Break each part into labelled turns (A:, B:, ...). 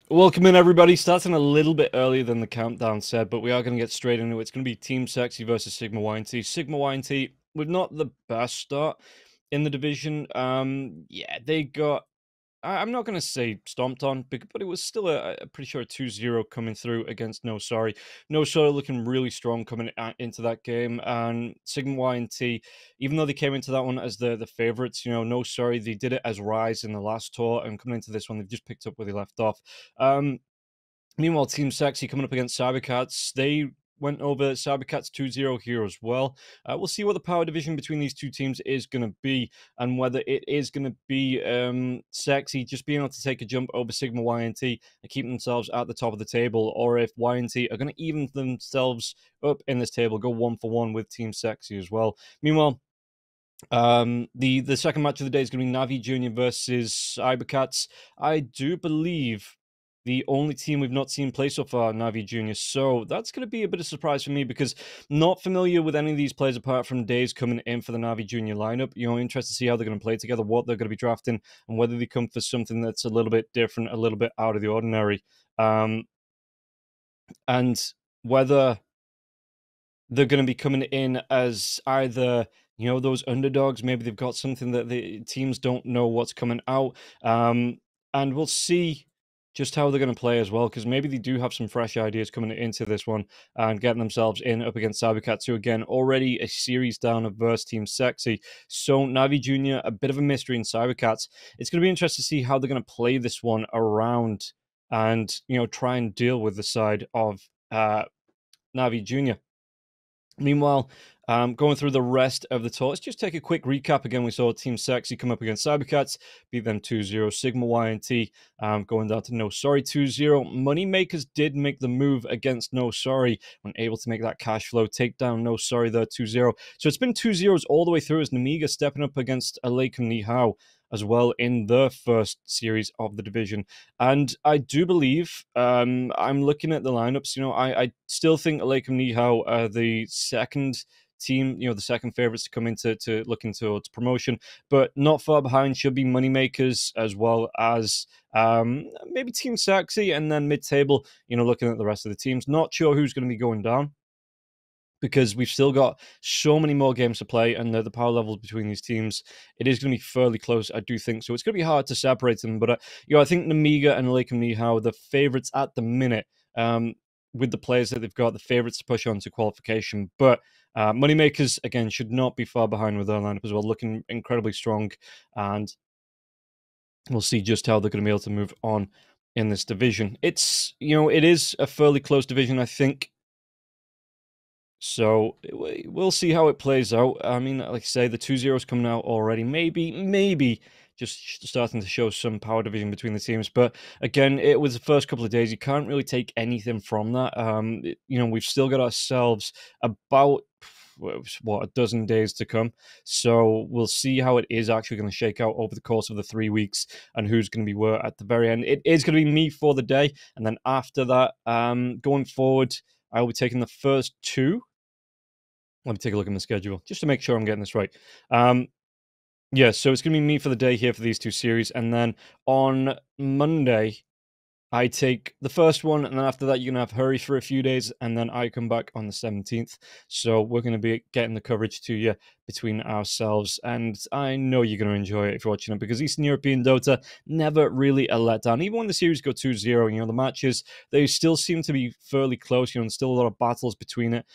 A: Welcome in, everybody. Starting a little bit earlier than the countdown said, but we are going to get straight into it. It's going to be Team Sexy versus Sigma.YNT. Sigma.YNT with not the best start in the division. Yeah, they got, I'm not going to say stomped on, but it was still pretty sure a 2-0 coming through against No Sorry. No Sorry looking really strong coming into that game. And Sigma.YNT, even though they came into that one as the favourites, No Sorry, they did it as Rise in the last tour. And coming into this one, they've just picked up where they left off. Meanwhile, Team Sexy coming up against Cybercats. They went over Cybercats 2-0 here as well. We'll see what the power division between these two teams is going to be, and whether it is going to be Sexy just being able to take a jump over Sigma.YNT and keep themselves at the top of the table, or if YNT are going to even themselves up in this table, go 1-for-1 with Team Sexy as well. Meanwhile, the second match of the day is going to be Navi Junior versus Cybercats. I do believe the only team we've not seen play so far, Navi Junior. So that's going to be a bit of a surprise for me because not familiar with any of these players apart from Days coming in for the Navi Junior lineup. Interested to see how they're going to play together, what they're going to be drafting, and whether they come for something that's a little bit different, a little bit out of the ordinary. And whether they're going to be coming in as either those underdogs. Maybe they've got something that the teams don't know what's coming out, and we'll see just how they're going to play as well, because maybe they do have some fresh ideas coming into this one and getting themselves in up against Cybercats, who again already a series down of versus Team Sexy. So Navi Junior, a bit of a mystery in Cybercats. It's going to be interesting to see how they're going to play this one around and try and deal with the side of Navi Junior. Meanwhile, going through the rest of the tour, let's just take a quick recap. Again, we saw Team Sexy come up against Cybercats, beat them 2-0. Sigma.YNT going down to No Sorry 2-0. Moneymakers did make the move against No Sorry when able to make that cash flow, take down No Sorry there 2-0. So it's been 2-0s all the way through as Namiga stepping up against Aleikum Nihao as well in the first series of the division. And I do believe, I'm looking at the lineups, I still think Aleikum Nihao are the second team, the second favorites to come into looking towards promotion, but not far behind should be Moneymakers as well as maybe Team Sexy, and then mid-table, looking at the rest of the teams. Not sure who's going to be going down, because we've still got so many more games to play, and the power levels between these teams, it is going to be fairly close, I do think. So it's going to be hard to separate them. But, I think Namiga and Aleikum Nihao are the favourites at the minute, with the players that they've got, the favourites to push on to qualification. But Moneymakers, again, should not be far behind with their lineup as well, looking incredibly strong. And we'll see just how they're going to be able to move on in this division. It's, it is a fairly close division, I think. So we'll see how it plays out. I mean, like I say, the 2-0's coming out already. Maybe just starting to show some power division between the teams. But again, it was the first couple of days. You can't really take anything from that. We've still got ourselves about a dozen days to come. So we'll see how it is actually going to shake out over the course of the 3 weeks and who's going to be where at the very end. It is going to be me for the day. And then after that, going forward, I will be taking the first two. Let me take a look at the schedule just to make sure I'm getting this right. Yeah, so it's going to be me for the day here for these two series. And then on Monday, I take the first one. And then after that, you're going to have Hurry for a few days. And then I come back on the 17th. So we're going to be getting the coverage to you between ourselves. And I know you're going to enjoy it if you're watching it, because Eastern European Dota, never really a letdown. Even when the series go 2-0, the matches, they still seem to be fairly close. And still a lot of battles between it.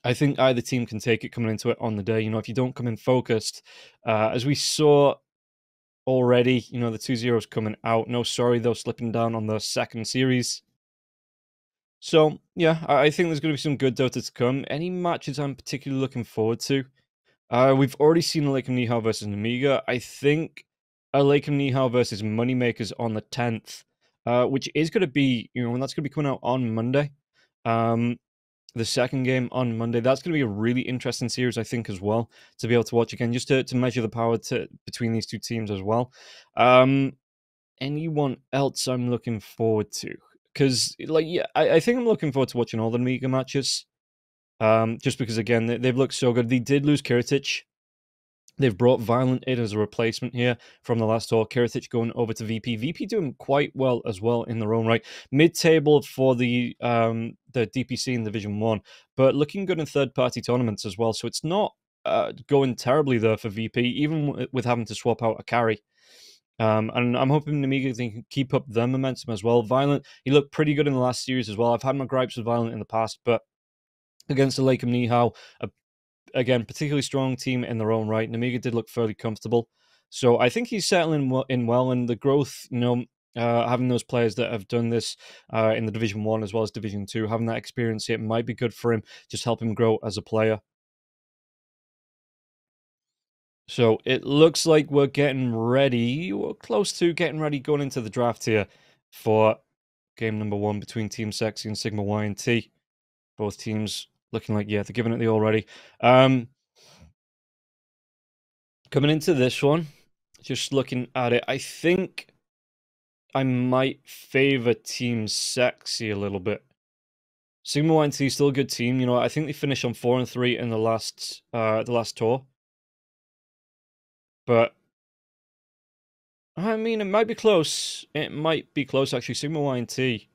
A: I think either team can take it coming into it on the day. If you don't come in focused, as we saw already, the 2-0's coming out. No Sorry, though, slipping down on the second series. So, yeah, I think there's going to be some good Dota to come. Any matches I'm particularly looking forward to? We've already seen Aleikum Nihao versus Namiga. I think Aleikum Nihao versus Moneymakers on the 10th, which is going to be, and that's going to be coming out on Monday. The second game on Monday. That's going to be a really interesting series, I think, as well, to be able to watch again, just to measure the power between these two teams as well. Anyone else I'm looking forward to? Because, I think I'm looking forward to watching all the Amiga matches. Just because, again, they've looked so good. They did lose Kiritic They've brought Violent in as a replacement here from the last tour. Kiritich going over to VP. VP doing quite well as well in their own right. Mid-table for the DPC in Division 1, but looking good in third-party tournaments as well. So it's not going terribly there for VP, even with having to swap out a carry. And I'm hoping Namiga can keep up their momentum as well. Violent, he looked pretty good in the last series as well. I've had my gripes with Violent in the past, but against the Lakem Nihao, again, particularly strong team in their own right. Namiga did look fairly comfortable. So I think he's settling in well, and the growth, having those players that have done this in the Division 1 as well as Division 2, having that experience, it might be good for him, just help him grow as a player. So it looks like we're getting ready. We're close to getting ready going into the draft here for game number 1 between Team Sexy and Sigma.YNT. Both teams looking like, yeah, they're giving it the already. Coming into this one, just looking at it, I think I might favor Team Sexy a little bit. Sigma.YNT is still a good team. I think they finished on 4-3 in the last tour. But I mean, it might be close. It might be close, actually. Sigma.YNT,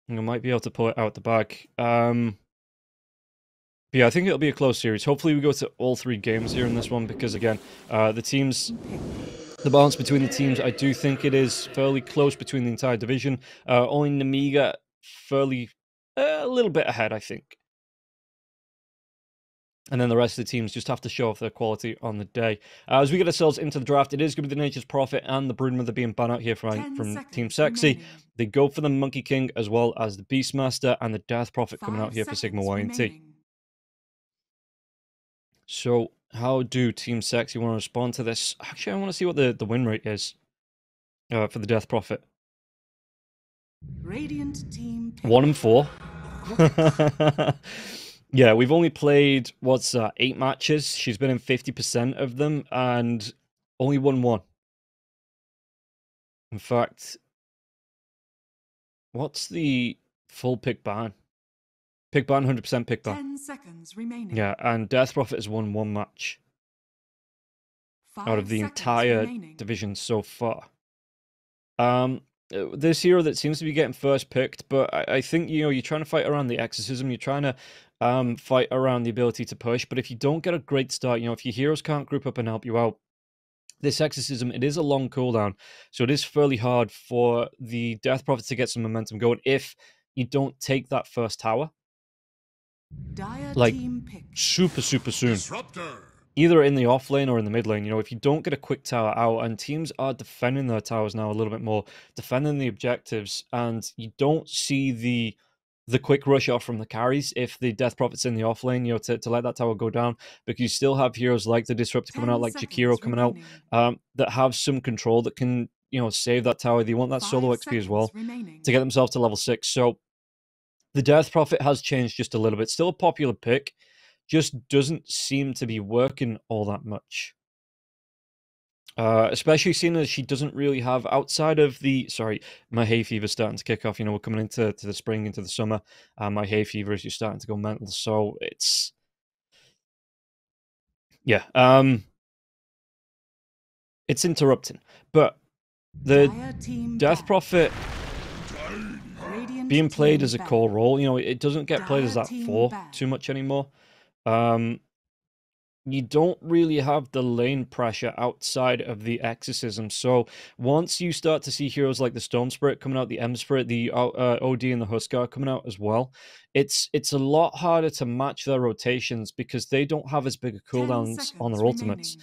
A: might be able to pull it out the bag. But yeah, I think it'll be a close series. Hopefully we go to all 3 games here in this one, because again, the balance between the teams, I do think it is fairly close between the entire division. Only Namiga fairly a little bit ahead, I think. And then the rest of the teams just have to show off their quality on the day. As we get ourselves into the draft, it is going to be the Nature's Prophet and the Broodmother being banned out here from Team Sexy. Remaining. They go for the Monkey King as well as the Beastmaster and the Death Prophet coming out here for Sigma.YNT. So how do Team Sexy want to respond to this? Actually, I want to see what the win rate is for the Death Prophet.
B: Radiant team
A: 1-4. Yeah, we've only played, 8 matches. She's been in 50% of them and only won 1. In fact, what's the full pick ban? Pick ban, 100% pick ban.
B: 10 seconds remaining.
A: Yeah, and Death Prophet has won 1 match out of the entire division so far. This hero that seems to be getting first picked, but I think, you're trying to fight around the exorcism, you're trying to fight around the ability to push, but if you don't get a great start, if your heroes can't group up and help you out, this exorcism, it is a long cooldown, so it is fairly hard for the Death Prophet to get some momentum going if you don't take that first tower, like, super soon.
C: Disruptor.
A: Either in the off lane or in the mid lane. If you don't get a quick tower out, and teams are defending their towers now a little bit more, defending the objectives, and you don't see the quick rush off from the carries if the Death Prophet's in the off lane, to let that tower go down, because you still have heroes like the Disruptor coming out, like Jakiro coming out, that have some control that can, save that tower. They want that solo XP as well to get themselves to level 6. So the Death Prophet has changed just a little bit. Still a popular pick, just doesn't seem to be working all that much. Especially seeing as she doesn't really have, outside of my hay fever's starting to kick off. We're coming into the spring, into the summer. My hay fever is just starting to go mental. So it's, yeah, it's interrupting. But the Death Prophet being played as a core role, it doesn't get played as that 4 too much anymore. You don't really have the lane pressure outside of the exorcism. So once you start to see heroes like the Storm Spirit coming out, the M Spirit, the OD and the Huskar coming out as well, it's a lot harder to match their rotations because they don't have as big a cooldowns on their ultimates.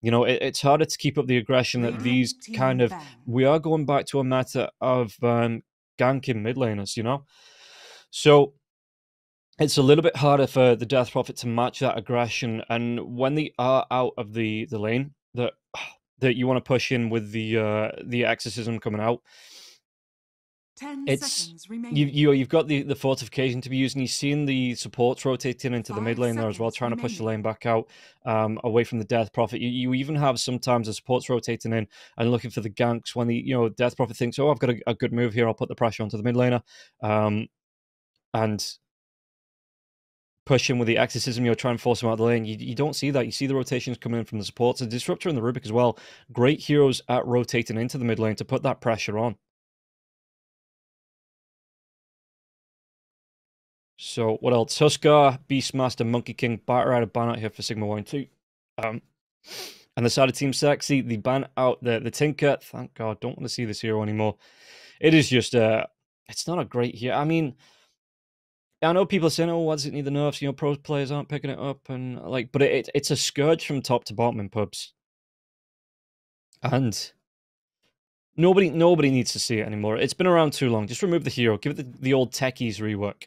A: It's harder to keep up the aggression that these kind of... We are going back to a meta of ganking mid laners, So it's a little bit harder for the Death Prophet to match that aggression, and when they are out of the lane that you want to push in with the exorcism coming out, you've got the fortification to be used, and you've seen the supports rotating into the mid lane there as well, trying to push the lane back out away from the Death Prophet. You even have sometimes the supports rotating in and looking for the ganks when the Death Prophet thinks, oh, I've got a good move here, I'll put the pressure onto the mid laner, and push him with the exorcism, you know, try and force him out of the lane. You don't see that. You see the rotations coming in from the supports. The Disruptor and the Rubik as well. Great heroes at rotating into the mid lane to put that pressure on. So what else? Huskar, Beastmaster, Monkey King, Batter out of ban out here for Sigma.YNT. And the side of Team Sexy, the ban out the Tinker. Thank God, don't want to see this hero anymore. It is just it's not a great hero. I mean, I know people are saying, "Oh, why does it need the nerfs?" You know, pro players aren't picking it up, and like, but it's a scourge from top to bottom in pubs, and nobody needs to see it anymore. It's been around too long. Just remove the hero, give it the old techies rework.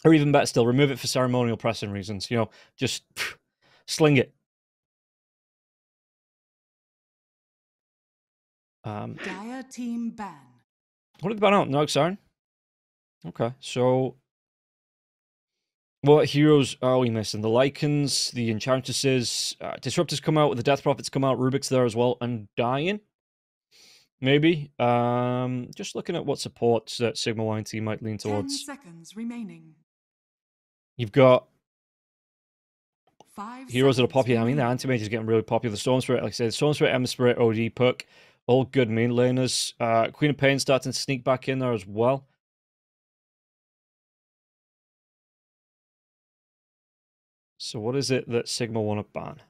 A: Or even better still, remove it for ceremonial pressing reasons. You know, just sling it.
B: Dire team ban.
A: What did they ban out? No Siren? Okay, so what heroes are we missing? The Lycans, the Enchantresses, Disruptors come out, the Death Prophets come out, Rubik's there as well, Undying? Maybe. Just looking at what supports that Sigma.YNT might lean
B: 10
A: towards.
B: seconds remaining.
A: You've got
B: 5
A: heroes that are
B: seconds
A: popular. I mean, the
B: remaining.
A: Anti-Mage is getting really popular. The Storm Spirit, like I said, Storm Spirit, Ember Spirit, OD, Puck, all good main laners. Queen of Pain starting to sneak back in there as well. So what is it that Sigma want to ban?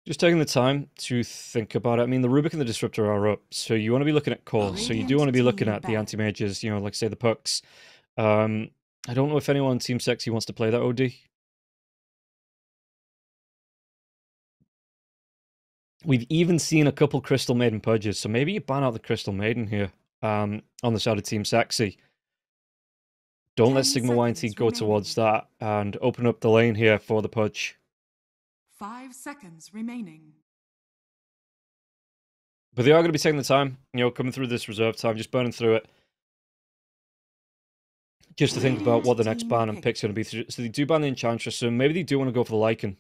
A: Just taking the time to think about it. I mean, the Rubik and the Disruptor are up, so you want to be looking at cores. So you do want to be looking at the anti-mages, you know, like say the Pucks. I don't know if anyone on Team Sexy wants to play that OD. We've even seen a couple Crystal Maiden purges, so maybe you ban out the Crystal Maiden here on the side of Team Sexy. Don't let Sigma.YNT go towards that and open up the lane here for the pudge.
B: 5 seconds remaining.
A: But they are going to be taking the time, you know, coming through this reserve time, just burning through it. Just to think about what the next ban and pick's going to be. So they do ban the Enchantress, so maybe they do want to go for the Lycan.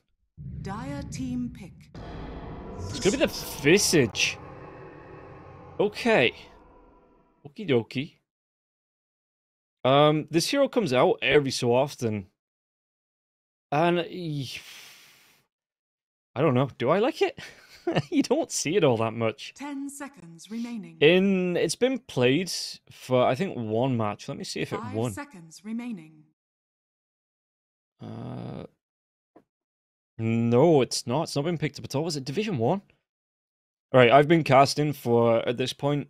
B: Dire team pick.
A: It's going to be the Visage. Okay. Okie dokie. This hero comes out every so often. And I don't know. Do I like it? You don't see it all that much.
B: 10 seconds remaining.
A: It's been played for, I think, one match. Let me see if it won.
B: 5 seconds remaining.
A: No, it's not. It's not been picked up at all. Was it Division 1? Alright, I've been casting for, at this point,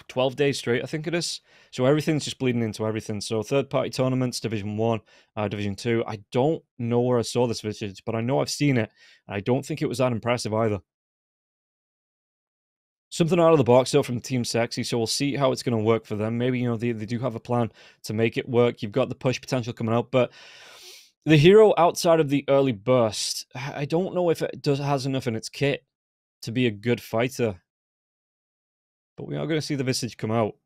A: 12 days straight, I think it is. So everything's just bleeding into everything. So third-party tournaments, Division 1, Division 2. I don't know where I saw this Visage, but I know I've seen it. I don't think it was that impressive either. Something out of the box, though, from Team Sexy, so we'll see how it's going to work for them. Maybe, you know, they do have a plan to make it work. You've got the push potential coming out, but the hero outside of the early burst, I don't know if it has enough in its kit to be a good fighter. But we are going to see the Visage come out.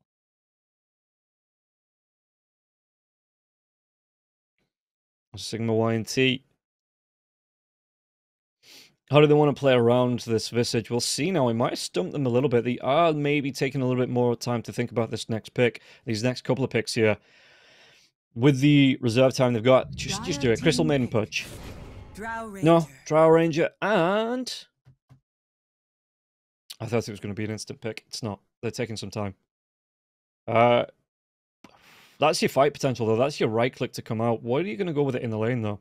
A: Sigma.YNT. How do they want to play around this Visage? We'll see now. We might have stumped them a little bit. They are maybe taking a little bit more time to think about this next pick. These next couple of picks here. With the reserve time they've got, just do it. Crystal Maiden Punch. No, Drow Ranger, and I thought it was going to be an instant pick. It's not. They're taking some time. That's your fight potential, though. That's your right click to come out. What are you going to go with it in the lane, though?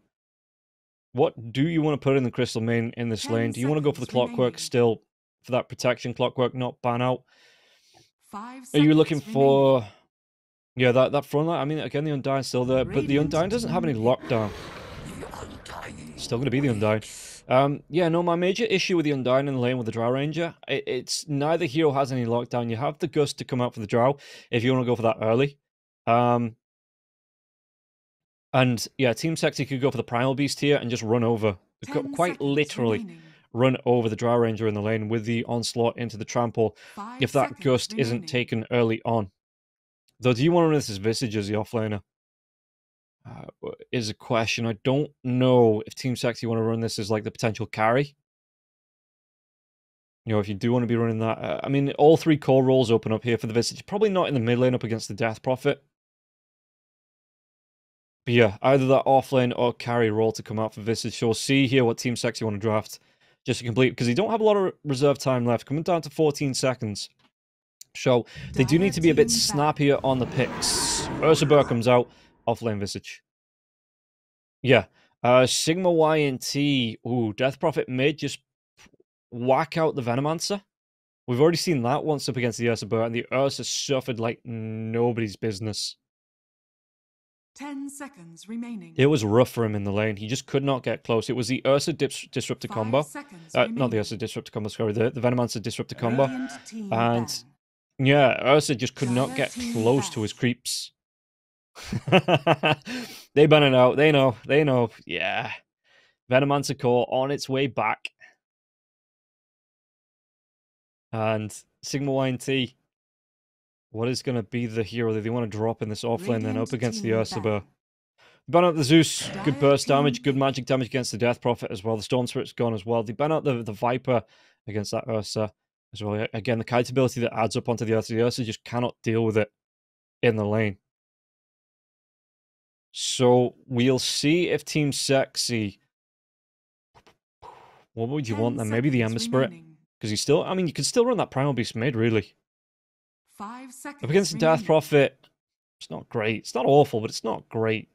A: What do you want to put in the Crystal Main in this lane? Do you want to go for the Clockwork still? For that protection Clockwork, not ban out?
B: 5
A: Are you looking
B: seconds
A: for...
B: remaining.
A: Yeah, that front line. I mean, again, the Undying's still there, but the Undying doesn't have any lockdown. Still going to be the Undying. Yeah, no, my major issue with the Undying in the lane with the Drow Ranger, it's neither hero has any lockdown. You have the Gust to come out for the Drow if you want to go for that early. And yeah, Team Sexy could go for the Primal Beast here and just run over, quite literally, run over the Drow Ranger in the lane with the Onslaught into the Trample if that Gust isn't taken early on. Though, do you want to run this as Visage as the offlaner? Is a question. I don't know if Team Sexy want to run this as like the potential carry. You know, if you do want to be running that, I mean, all 3 core roles open up here for the Visage. Probably not in the mid lane up against the Death Prophet. But yeah, either that offlane or carry role to come out for Visage. So we'll see here what Team Sexy want to draft just to complete, because they don't have a lot of reserve time left, coming down to 14 seconds. So they do need to be a bit snappier on the picks. Ursula comes out, offlane Visage. Yeah, Sigma.YNT. Ooh, Death Prophet mid just whack out the Venomancer. We've already seen that once up against the Ursa, and the Ursa suffered like nobody's business.
B: 10 seconds remaining.
A: It was rough for him in the lane. He just could not get close. It was the Ursa Disruptor combo. Not the Ursa Disruptor combo, sorry. The Venomancer Disruptor combo. And yeah, Ursa just could not get close to his creeps. They ban it out. They know. They know. Yeah. Venomancer core on its way back. And Sigma.YNT, what is going to be the hero that they want to drop in this offlane then up against the Ursa? Ban out the Zeus, good burst damage, good magic damage against the Death Prophet as well. The Storm Spirit's gone as well. They ban out the Viper against that Ursa as well. Again, the kite ability that adds up onto the Ursa. The Ursa just cannot deal with it in the lane. So we'll see if Team Sexy... What would you want then? Maybe the Ember Spirit? Because you still... I mean, you could still run that Primal Beast mid, really.
B: 5 seconds
A: up against the Death Prophet, it's not great. It's not awful, but it's not great.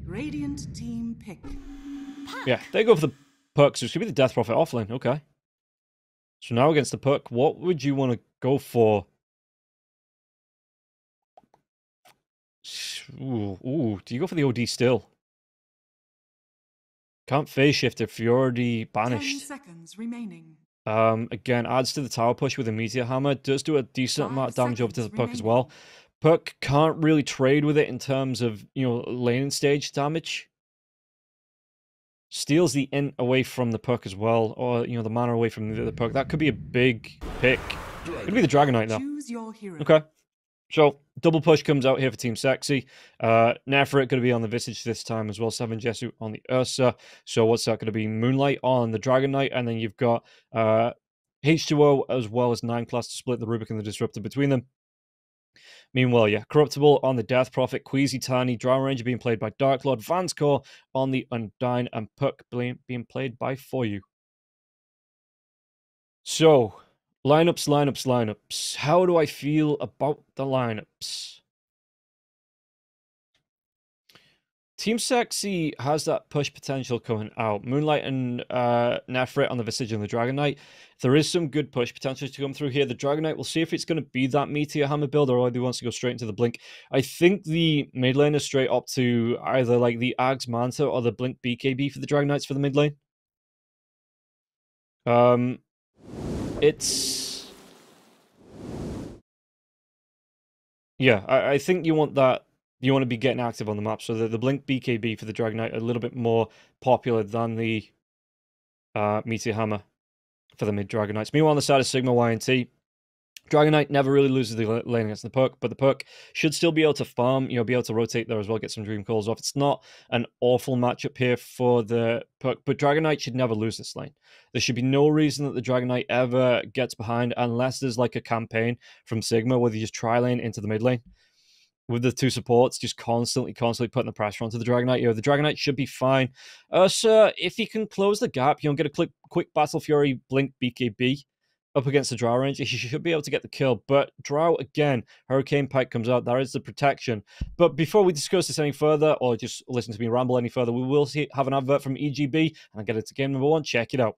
B: Radiant team pick.
A: Yeah, they go for the Puck, so it's going to be the Death Prophet offlane. Okay. So now against the Puck, what would you want to go for? Ooh, do you go for the OD still? Can't phase shift if you're already banished.
B: 10 seconds remaining.
A: Again, adds to the tower push with a Meteor Hammer. Does do a decent amount of damage over to the Puck as well. Puck can't really trade with it in terms of, you know, laning stage damage. Steals the int away from the Puck as well, or, you know, the mana away from the Puck. That could be a big pick. Could be the Dragonite now.
B: Choose your hero.
A: Okay. So, double push comes out here for Team Sexy. Nefrit going to be on the Visage this time as well. 7 Jesu on the Ursa. So, what's that going to be? Moonlight on the Dragonite. And then you've got H2O as well as 9 class to split the Rubik and the Disruptor between them. Meanwhile, yeah, Corruptible on the Death Prophet. Queasy Tiny. Drown Ranger being played by Dark Lord. Vance Core on the Undyne. And Puck being played by For You. So... Lineups. How do I feel about the lineups? Team Sexy has that push potential coming out. Moonlight and Nefrit on the Visage and the Dragonite. There is some good push potential to come through here. The Dragonite, we'll see if it's going to be that Meteor Hammer build or whether he wants to go straight into the Blink. I think the mid lane is straight up to either like the Ags Manta or the Blink BKB for the Dragonites for the mid lane. It's... Yeah, I think you want that. You want to be getting active on the map. So the Blink BKB for the Dragonite are a little bit more popular than the Meteor Hammer for the mid Dragonites. Meanwhile, on the side of Sigma.YNT, Dragonite never really loses the lane against the Puck, but the Puck should still be able to farm, you know, be able to rotate there as well, get some Dream Calls off. It's not an awful matchup here for the Puck, but Dragonite should never lose this lane. There should be no reason that the Dragonite ever gets behind unless there's like a campaign from Sigma where they just tri-lane into the mid lane with the 2 supports, just constantly putting the pressure onto the Dragonite. You know, the Dragonite should be fine. So if he can close the gap, you know, get a quick Battle Fury Blink BKB up against the Drow Ranger, he should be able to get the kill. But Drow, again, Hurricane Pike comes out. There is the protection. But before we discuss this any further, or just listen to me ramble any further, we will have an advert from EGB, and I'll get it to game number 1. Check it out.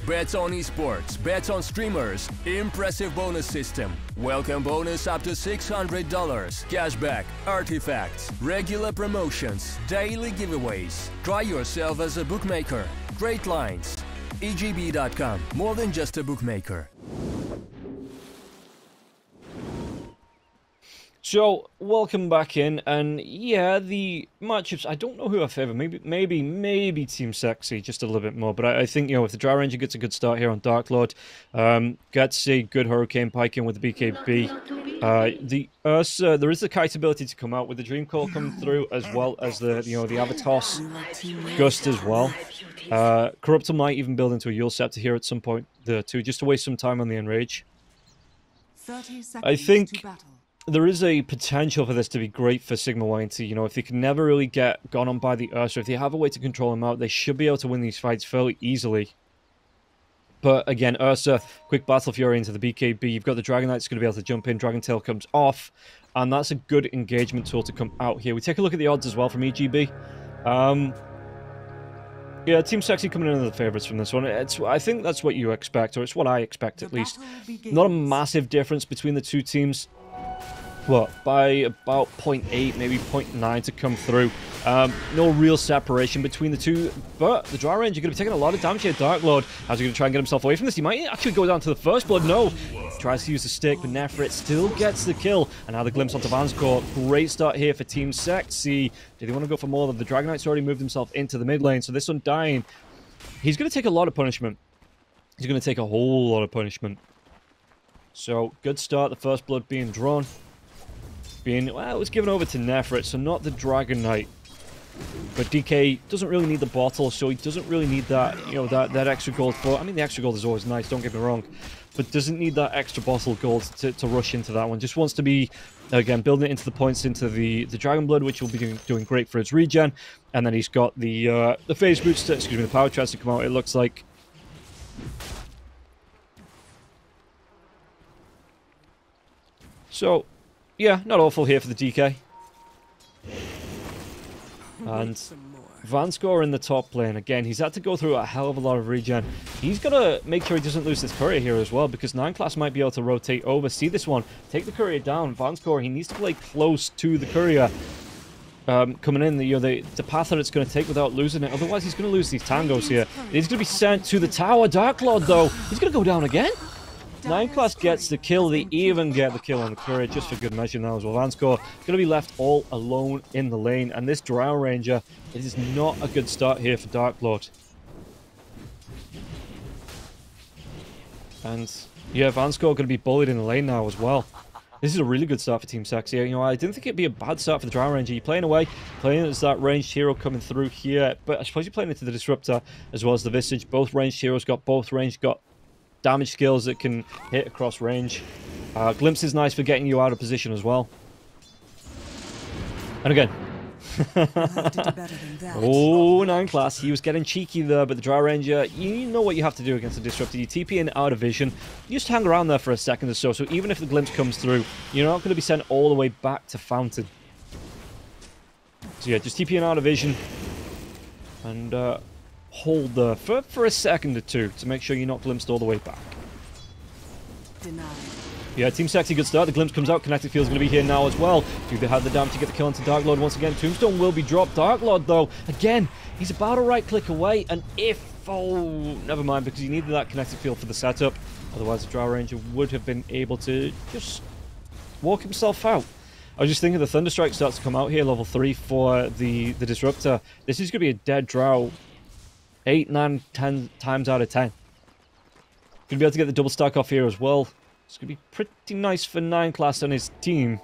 C: Bets on esports, bets on streamers, impressive bonus system. Welcome bonus up to $600. Cashback, artifacts, regular promotions, daily giveaways. Try yourself as a bookmaker. Great lines. EGB.com, more than just a bookmaker.
A: So, welcome back in, and yeah, the matchups, I don't know who I favour, maybe Team Sexy, just a little bit more, but I think, you know, if the Drow Ranger gets a good start here on Dark Lord, gets a good Hurricane Pike in with the BKB, The Ursa, there is the kite ability to come out with the Dream Call coming through, as well as the, the Avatos Gust as well. Corruptor might even build into a Yule Scepter here at some point, the two, just to waste some time on the Enrage.
B: 30 seconds
A: I think
B: to battle.
A: there is a potential for this to be great for Sigma.YNT. You know, if they can never really get gone on by the Ursa, if they have a way to control him out, they should be able to win these fights fairly easily. But again, Ursa, quick Battle Fury into the BKB. You've got the Dragon Knight's going to be able to jump in. Dragon Tail comes off. And that's a good engagement tool to come out here. We take a look at the odds as well from EGB. Yeah, Team Sexy coming in as the favourites from this one. I think that's what you expect, or it's what I expect at least. Not a massive difference between the two teams. What, by about 0.8, maybe 0.9 to come through. No real separation between the two, but the Dry Range are going to be taking a lot of damage here. Dark Lord, how's he going to try and get himself away from this? He might actually go down to the first blood. No, tries to use the stick, but Nefrit still gets the kill. And now the glimpse onto Vanscore. Great start here for Team Sexy. Do they want to go for more? The Dragon Knight's already moved himself into the mid lane, so this one dying. He's going to take a lot of punishment. He's going to take a whole lot of punishment. So, good start, the first blood being drawn. Well, it was given over to Nefrit, so not the Dragon Knight. But DK doesn't really need the bottle, so he doesn't really need that, you know, that extra gold for... I mean, the extra gold is always nice, don't get me wrong. But doesn't need that extra bottle gold to rush into that one. Just wants to be, again, building it into the points into the Dragon Blood, which will be doing great for his regen. And then he's got the phase boots, the power treads to come out, it looks like. So... yeah, not awful here for the DK. And Vanscore in the top lane. Again, he's had to go through a hell of a lot of regen. He's got to make sure he doesn't lose this courier here as well, because 9 class might be able to rotate over. See this one. Take the courier down. Vanscore, he needs to play close to the courier. Coming in, the path that it's going to take without losing it. Otherwise, he's going to lose these tangos here. He's going to be sent to the tower. Dark Lord, though, he's going to go down again. 9 class gets the kill. They even get the kill on the courier just for good measure now as well. Vanscore going to be left all alone in the lane. And this Drow Ranger, it is not a good start here for Dark Lord. And yeah, Vanscore going to be bullied in the lane now as well. This is a really good start for Team Sexy. You know, I didn't think it'd be a bad start for the Drow Ranger. You're playing away, playing as that ranged hero coming through here. But I suppose you're playing into the Disruptor as well as the Visage. Both ranged heroes got damage skills that can hit across range. Glimpse is nice for getting you out of position as well. And again. Oh, 9 class. He was getting cheeky there, but the Drow Ranger, you know what you have to do against a Disruptor. You TP in out of vision. You just hang around there for a second or so. So even if the Glimpse comes through, you're not going to be sent all the way back to Fountain. So yeah, just TP in out of vision. And hold there for a second or two to make sure you're not glimpsed all the way back.
B: Denied.
A: Yeah, Team Sexy, good start. The glimpse comes out. Kinetic Field's going to be here now as well. Do they have the damage to get the kill onto Dark Lord once again? Tombstone will be dropped. Dark Lord, though, again, he's about a right click away. And if... oh, never mind, because he needed that Kinetic Field for the setup. Otherwise, the Drow Ranger would have been able to just walk himself out. I was just thinking the Thunderstrike starts to come out here, level 3 for the Disruptor. This is going to be a dead Drow 8, 9, 10 times out of 10. Going to be able to get the double stack off here as well. It's going to be pretty nice for 9 class on his team.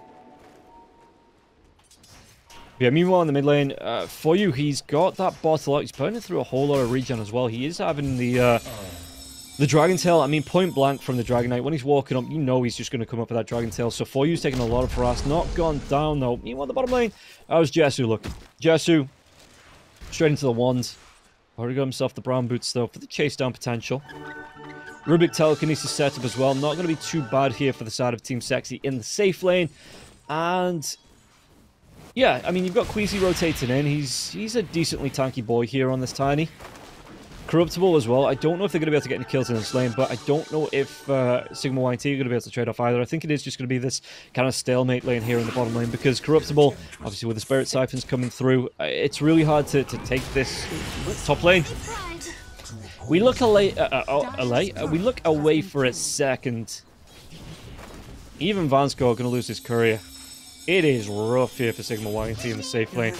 A: Yeah, meanwhile in the mid lane, for you, he's got that bottle out. He's burning through a whole lot of regen as well. He is having the Dragon Tail. I mean, point blank from the Dragon Knight. When he's walking up, you know he's just going to come up with that Dragon Tail. So for you's taking a lot of harass. Not gone down, though. Meanwhile, the bottom lane, how's Jesu looking? Jesu, straight into the wand. Already got himself the brown boots, though, for the chase down potential. Rubik Telekinesis setup as well. Not going to be too bad here for the side of Team Sexy in the safe lane. And yeah, I mean, you've got Queasy rotating in. He's a decently tanky boy here on this Tiny. Corruptible as well. I don't know if they're going to be able to get any kills in this lane, but I don't know if Sigma.YNT are going to be able to trade off either. I think it is just going to be this kind of stalemate lane here in the bottom lane, because Corruptible, obviously with the Spirit Siphons coming through, it's really hard to take this top lane. We look we look away for a second. Even Vanscore going to lose his courier. It is rough here for Sigma.YNT in the safe lane.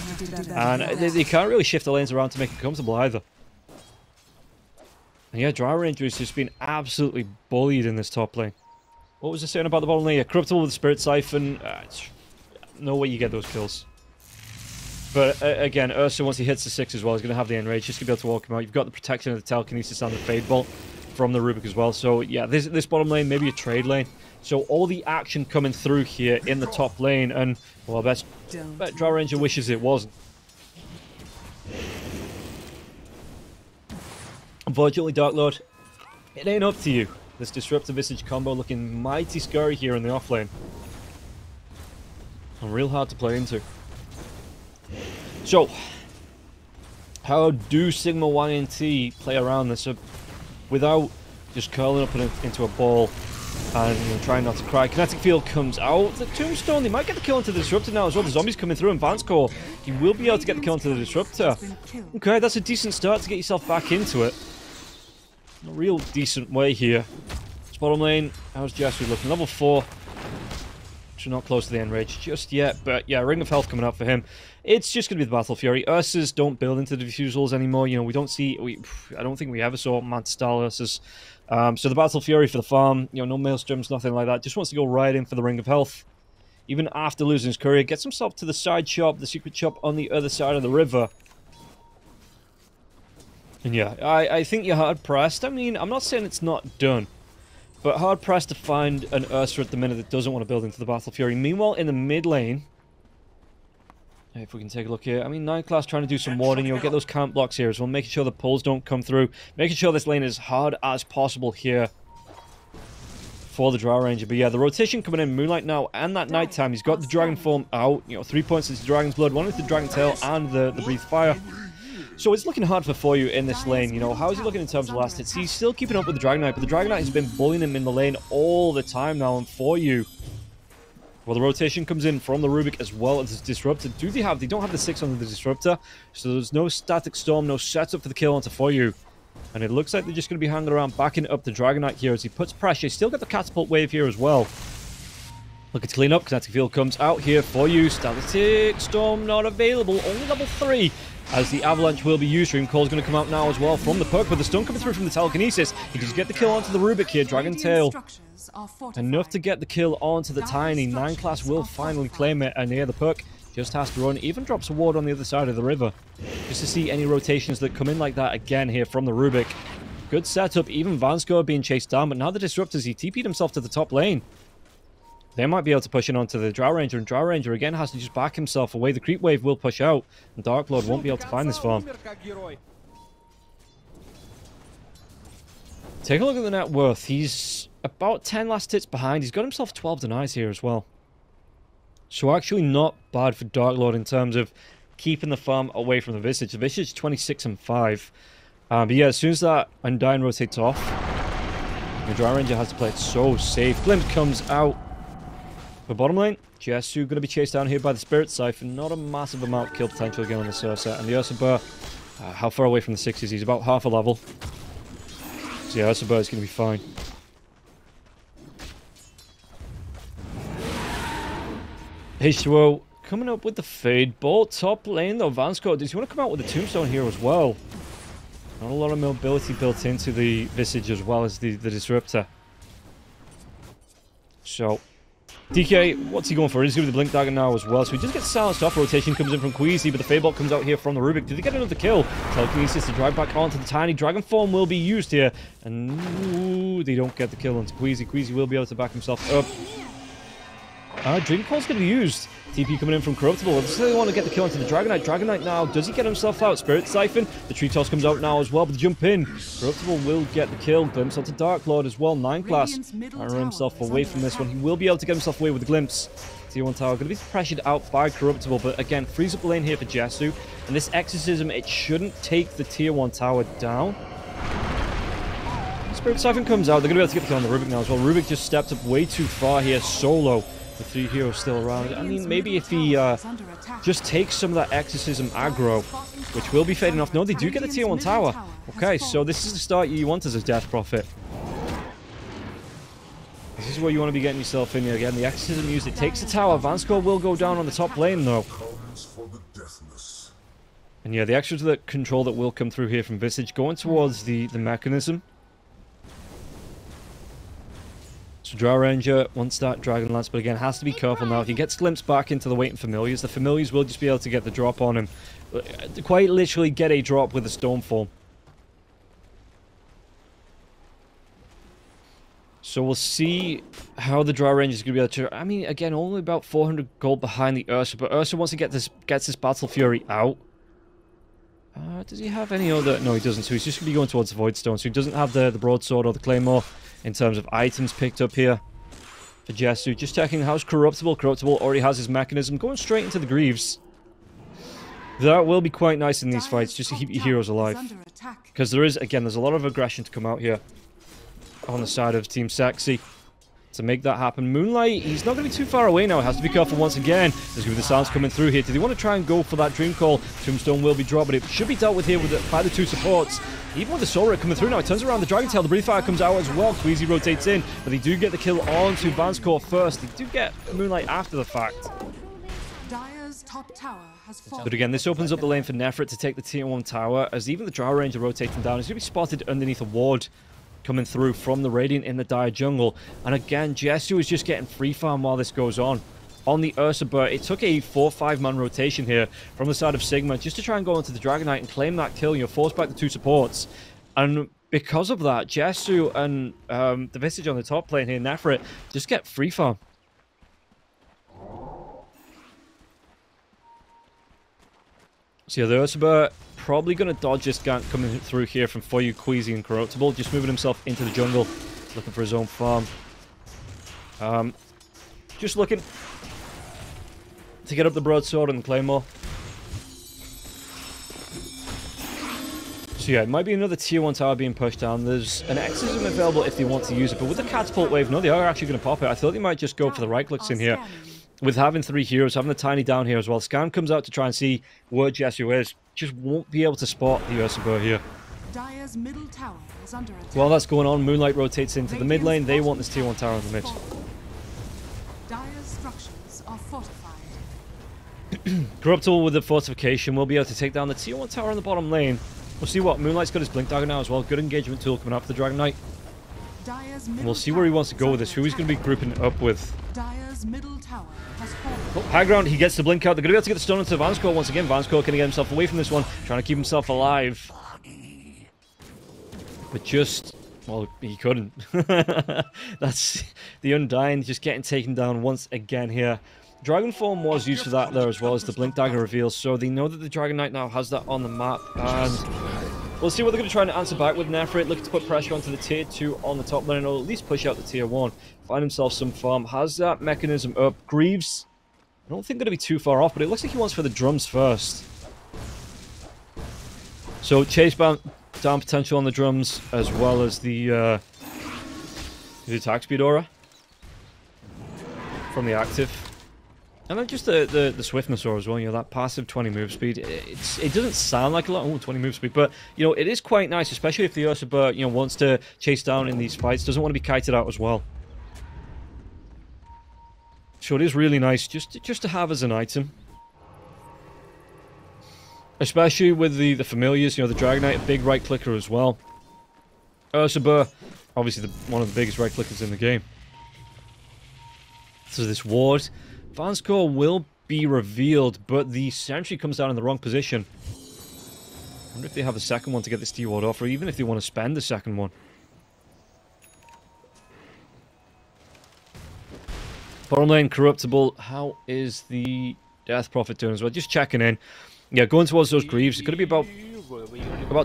A: And they can't really shift the lanes around to make it comfortable either. And yeah, Drow Ranger has just been absolutely bullied in this top lane. What was I saying about the bottom lane? Yeah, Corruptible with the Spirit Siphon. No way you get those kills. But again, Ursa, once he hits the 6 as well, is going to have the Enrage, just going to be able to walk him out. You've got the protection of the Telekinesis and the Fade Bolt from the Rubik as well. So yeah, this bottom lane, maybe a trade lane. So all the action coming through here in the top lane, and well, I bet Drow Ranger wishes it wasn't. Unfortunately, Dark Lord, it ain't up to you. This Disruptor Visage combo looking mighty scary here in the off lane. And real hard to play into. So, how do Sigma.YNT play around this without just curling up into a ball and trying not to cry? Kinetic Field comes out. The Tombstone, they might get the kill into the Disruptor now as well. The zombies coming through, and Vanscore, he will be able to get the kill into the Disruptor. Okay, that's a decent start to get yourself back into it. A real decent way here. This bottom lane, how's Jessu looking? Level 4. Actually not close to the Enrage just yet, but yeah, Ring of Health coming up for him. It's just going to be the Battle Fury. Ursas don't build into the Diffusals anymore. You know, we don't see... I don't think we ever saw Mantis-style Ursas. So the Battle Fury for the farm, you know, no Maelstroms, nothing like that. Just wants to go right in for the Ring of Health. Even after losing his courier, gets himself to the side shop, the secret shop on the other side of the river. And yeah, I think you're hard-pressed. I mean, I'm not saying it's not done. But hard-pressed to find an Ursa at the minute that doesn't want to build into the Battle Fury. Meanwhile, in the mid lane... If we can take a look here. I mean, 9 class trying to do some warding. You'll get those camp blocks here as well. Making sure the pulls don't come through. Making sure this lane is hard as possible here for the Drow Ranger. But yeah, the rotation coming in. Moonlight now and that nighttime. He's got the Dragon Form out. You know, 3 points into Dragon's Blood. 1 with the Dragon Tail and the Breathe Fire. So it's looking hard for you in this lane. You know, how is he looking in terms of last hits? He's still keeping up with the Dragon Knight, but the Dragon Knight has been bullying him in the lane all the time now. And for you, well, the rotation comes in from the Rubik as well as the Disruptor. They don't have the 6 on the Disruptor, so there's no Static Storm, no setup for the kill onto for you. And it looks like they're just going to be hanging around, backing up the Dragon Knight here as he puts pressure. He's still got the Catapult Wave here as well. Looking to clean up. Kinetic Field comes out here for you. Static Storm not available, only level 3. As the Avalanche will be used. Dream Coil's going to come out now as well from the Puck, but the stun coming through from the Telekinesis. He does get the kill onto the Rubik here. Dragon Tail. Enough to get the kill onto the Tiny. 9 class will finally claim it, and yeah, the Puck just has to run. Even drops a ward on the other side of the river. Just to see any rotations that come in like that again here from the Rubik. Good setup. Even Vanscore being chased down, but now the Disruptors, he TP'd himself to the top lane. They might be able to push in onto the Drow Ranger, and Drow Ranger again has to just back himself away. The Creep Wave will push out, and Dark Lord won't be able to find this farm. Take a look at the net worth. He's about 10 last hits behind. He's got himself 12 denies here as well. So actually not bad for Dark Lord in terms of keeping the farm away from the Visage. The Visage 26 and 5. But yeah, as soon as that Undying rotates off, the Drow Ranger has to play it so safe. Glimpse comes out. For bottom lane, Jessu going to be chased down here by the Spirit Siphon. Not a massive amount of kill potential again on the Ursa. And the Ursa Burr, how far away from the 6 is he? He's about half a level. So yeah, Ursa Burr is going to be fine. H2O coming up with the Fade Bolt. Top lane though, Vanscore, does he want to come out with the Tombstone here as well? Not a lot of mobility built into the Visage as well as the Disruptor. So... DK, what's he going for? He's going to the Blink Dagger now as well. So he just gets silenced off. Rotation comes in from Queasy, but the Fade Bolt comes out here from the Rubik. Do they get another kill? Telekinesis to drive back onto the Tiny. Dragon Form will be used here. And ooh, they don't get the kill onto Queasy. Queasy will be able to back himself up. Dream Coil's going to be used. TP coming in from Corruptible. Does they want to get the kill onto the Dragon Knight? Dragon Knight now. Does he get himself out? Spirit Siphon. The Tree Toss comes out now as well, but the jump in. Corruptible will get the kill. Glimpse onto Dark Lord as well. 9 class. Run himself away from this one. He will be able to get himself away with the Glimpse. Tier 1 tower going to be pressured out by Corruptible, but again, frees up the lane here for Jessu. And this Exorcism, it shouldn't take the Tier 1 tower down. Spirit Siphon comes out. They're going to be able to get the kill on the Rubik now as well. Rubik just stepped up way too far here solo. The 3 heroes still around. I mean, maybe if he just takes some of that Exorcism aggro, which will be fading off. No, they do get the Tier 1 tower. Okay, so this is the start you want as a Death Prophet. This is where you want to be getting yourself in here again. The Exorcism used, it takes the tower. Vanscore will go down on the top lane, though. And yeah, the extra control that will come through here from Visage, going towards the mechanism. So Drow Ranger wants that Dragon Lance, but again, has to be careful now. If he gets glimpsed back into the Waiting Familiars, the Familiars will just be able to get the drop on him. Quite literally get a drop with a Stormfall. So we'll see how the Drow Ranger is going to be able to... I mean, again, only about 400 gold behind the Ursa, but Ursa wants to gets this Battle Fury out. Does he have any other... No, he doesn't, so he's just going to be going towards the Voidstone, so he doesn't have the Broadsword or the Claymore in terms of items picked up here for Jessu. Just checking, how's Corruptible? Corruptible already has his mechanism, going straight into the Greaves. That will be quite nice in these fights, just to keep your heroes alive. Because there is, again, there's a lot of aggression to come out here on the side of Team Sexy to make that happen. Moonlight, he's not going to be too far away now. Has to be careful once again. There's going to be the sounds coming through here. Do they want to try and go for that Dream Call? Tombstone will be dropped, but it should be dealt with here by the two supports. Even with the Soul Ray coming through now, it turns around the Dragon Tail. The Breathe Fire comes out as well. Queasy rotates in, but they do get the kill onto Vanscourt first. They do get Moonlight after the fact.
B: Dire's top tower has fallen.
A: But again, this opens up the lane for Nefrit to take the tier 1 tower, as even the Drow Ranger rotating down. He's going to be spotted underneath a ward coming through from the Radiant in the Dire jungle. And again, Jessu is just getting free farm while this goes on. On the Ursa, but it took a 4-5 man rotation here from the side of Sigma just to try and go into the Dragon Knight and claim that kill. You're forced back the two supports. And because of that, Jessu and the Visage on the top lane here, Nefrit, just get free farm. So yeah, the Ursa probably going to dodge this gank coming through here from For You, Queasy, and Corruptible. Just moving himself into the jungle, looking for his own farm. Just looking to get up the Broadsword and the Claymore. So yeah, it might be another tier 1 tower being pushed down. There's an Exorcism available if they want to use it, but with the Catapult Wave, no, they are actually going to pop it. I thought they might just go for the right-clicks in here. With having 3 heroes, having the Tiny down here as well. Scan comes out to try and see where Jessu is. Just won't be able to spot the Ursa here.
B: Dire's middle tower is under attack.
A: While that's going on, Moonlight rotates into the mid lane. They want this tier 1 tower in the mid.
B: Dire's structures are fortified.
A: Corruptible with the fortification will be able to take down the tier 1 tower in the bottom lane. We'll see what Moonlight's got his Blink Dagger now as well. Good engagement tool coming out for the Dragon Knight. And we'll see where he wants to go with this. Who he's going to be grouping up with.
B: Dire's middle tower has fallen.
A: Oh, high ground, he gets the blink out. They're going to be able to get the stun into Vanscourt once again. Vanscourt can get himself away from this one, trying to keep himself alive. But just, well, he couldn't. That's the Undying just getting taken down once again here. Dragon Form was used for that there as well as the Blink Dagger reveal, so they know that the Dragon Knight now has that on the map. And we'll see what they're going to try and answer back with Nefrit, looking to put pressure onto the tier 2 on the top lane, or at least push out the tier 1. Find himself some farm, has that mechanism up. Greaves, I don't think going to be too far off, but it looks like he wants for the drums first. So chase down potential on the drums, as well as the attack speed aura from the active. And then just the swiftness aura as well, you know, that passive 20 move speed. It doesn't sound like a lot, 20 move speed, but, you know, it is quite nice, especially if the Ursa, you know, wants to chase down in these fights, doesn't want to be kited out as well. So it is really nice just to have as an item. Especially with the familiars, you know, the Dragon Knight, a big right clicker as well. Ursa, obviously one of the biggest right clickers in the game. So this ward, Vanscourt will be revealed, but the sentry comes down in the wrong position. I wonder if they have a second one to get this D-ward off, or even if they want to spend the second one. Bottom lane, Corruptible. How is the Death Prophet doing as well? Just checking in. Yeah, going towards those Greaves. It's going to be about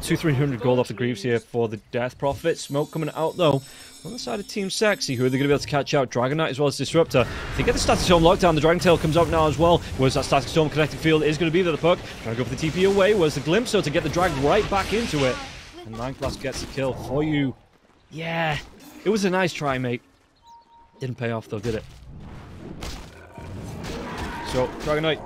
A: 200-300 gold off the Greaves here for the Death Prophet. Smoke coming out, though, on the side of Team Sexy, who are they going to be able to catch out? Dragon Knight as well as Disruptor. If they get the Static Storm lockdown, the Dragon Tail comes out now as well. Whereas that Static Storm connecting field is going to be there, the puck. Trying to go for the TP away. Where's the Glimpse, so to get the drag right back into it. And Nineclass gets the kill for you. Yeah, it was a nice try, mate. Didn't pay off, though, did it? So, Dragon Knight,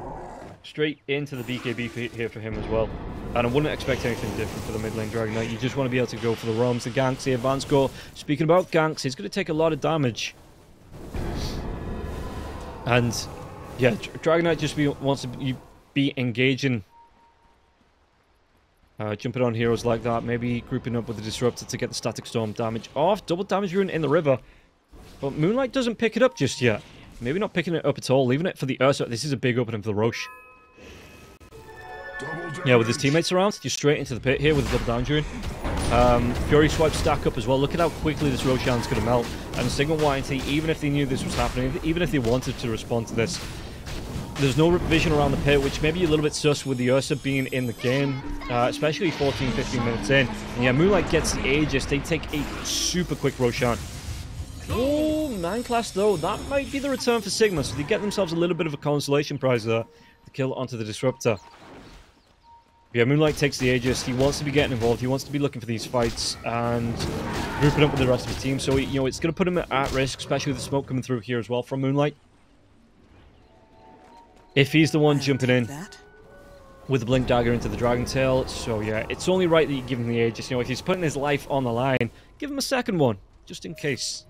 A: straight into the BKB here for him as well. And I wouldn't expect anything different for the mid lane Dragon Knight. You just want to be able to go for the roams, the ganks here. Vanscourt, speaking about ganks, he's going to take a lot of damage. And, yeah, Dragon Knight just wants to be engaging. Jumping on heroes like that. Maybe grouping up with the Disruptor to get the Static Storm damage off. Double damage rune in the river. But Moonlight doesn't pick it up just yet. Maybe not picking it up at all, leaving it for the Ursa. This is a big opening for the Roche. Yeah, with his teammates around, you're straight into the pit here with the double down June. Fury swipes stack up as well. Look at how quickly this Roshan's going to melt. And Sigma.YNT, even if they knew this was happening, even if they wanted to respond to this, there's no vision around the pit, which may be a little bit sus with the Ursa being in the game, especially 14, 15 minutes in. And yeah, Moonlight gets the Aegis. They take a super quick Roshan. Oh, 9 class though. That might be the return for Sigma, so they get themselves a little bit of a consolation prize there. The kill onto the Disruptor. Yeah, Moonlight takes the Aegis. He wants to be getting involved. He wants to be looking for these fights and grouping up with the rest of the team. So, you know, it's going to put him at risk, especially with the smoke coming through here as well from Moonlight. If he's the one jumping in with the Blink Dagger into the Dragon Tail. So, yeah, it's only right that you give him the Aegis. You know, if he's putting his life on the line, give him a second one, just in case.